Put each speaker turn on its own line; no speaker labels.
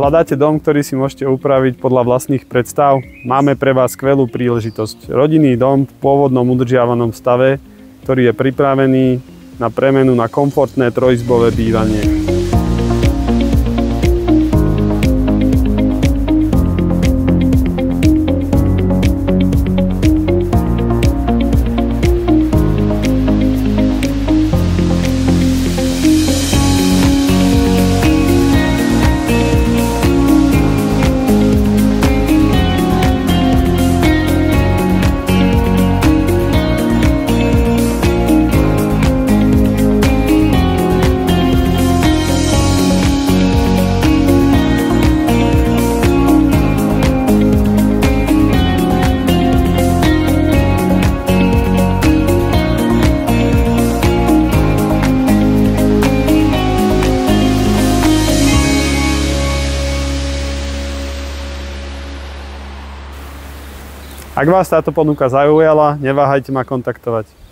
Hľadáte dom, ktorý si môžete upraviť podľa vlastných predstav? Máme pre vás skvelú príležitosť. Rodinný dom v pôvodnom udržiavanom stave, ktorý je pripravený na premenu na komfortné trojizbové bývanie. Ak vás táto ponuka zaujala, neváhajte ma kontaktovať.